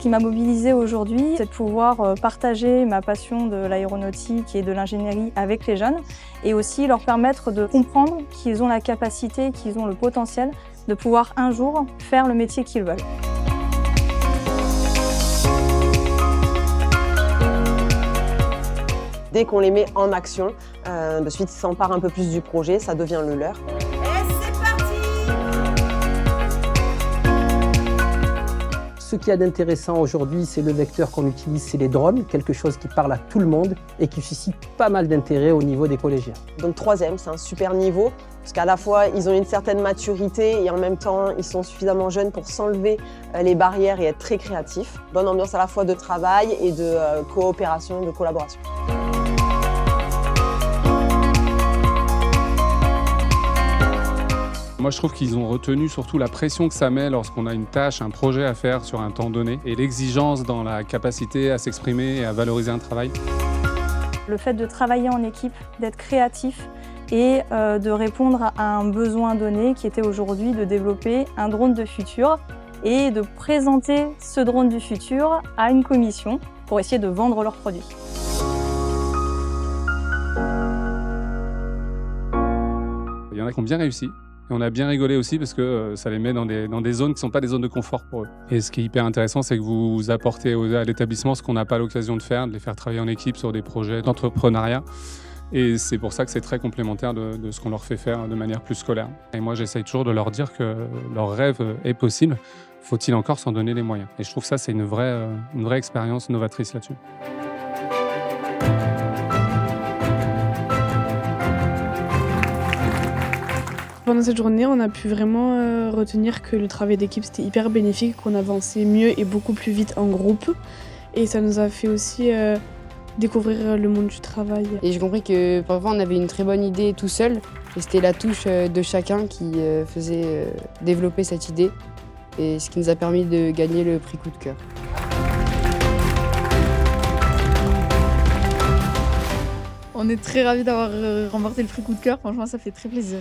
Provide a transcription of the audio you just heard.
qui m'a mobilisée aujourd'hui, c'est de pouvoir partager ma passion de l'aéronautique et de l'ingénierie avec les jeunes et aussi leur permettre de comprendre qu'ils ont la capacité, qu'ils ont le potentiel de pouvoir un jour faire le métier qu'ils veulent. Dès qu'on les met en action, de suite ils s'emparent un peu plus du projet, ça devient le leur. Ce qu'il y a d'intéressant aujourd'hui, c'est le vecteur qu'on utilise, c'est les drones, quelque chose qui parle à tout le monde et qui suscite pas mal d'intérêt au niveau des collégiens. Donc 3e, c'est un super niveau, parce qu'à la fois ils ont une certaine maturité et en même temps ils sont suffisamment jeunes pour s'enlever les barrières et être très créatifs. Bonne ambiance à la fois de travail et de coopération, de collaboration. Moi, je trouve qu'ils ont retenu surtout la pression que ça met lorsqu'on a une tâche, un projet à faire sur un temps donné et l'exigence dans la capacité à s'exprimer et à valoriser un travail. Le fait de travailler en équipe, d'être créatif et de répondre à un besoin donné qui était aujourd'hui de développer un drone de futur et de présenter ce drone du futur à une commission pour essayer de vendre leurs produits. Il y en a qui ont bien réussi. Et on a bien rigolé aussi parce que ça les met dans des zones qui ne sont pas des zones de confort pour eux. Et ce qui est hyper intéressant, c'est que vous apportez à l'établissement ce qu'on n'a pas l'occasion de faire, de les faire travailler en équipe sur des projets d'entrepreneuriat. Et c'est pour ça que c'est très complémentaire de ce qu'on leur fait faire de manière plus scolaire. Et moi, j'essaye toujours de leur dire que leur rêve est possible. Faut-il encore s'en donner les moyens? Et je trouve que ça, c'est une vraie expérience novatrice là-dessus. Pendant cette journée, on a pu vraiment retenir que le travail d'équipe c'était hyper bénéfique, qu'on avançait mieux et beaucoup plus vite en groupe. Et ça nous a fait aussi découvrir le monde du travail. Et j'ai compris que parfois on avait une très bonne idée tout seul. Et c'était la touche de chacun qui faisait développer cette idée. Et ce qui nous a permis de gagner le prix coup de cœur. On est très ravis d'avoir remporté le prix coup de cœur, franchement ça fait très plaisir.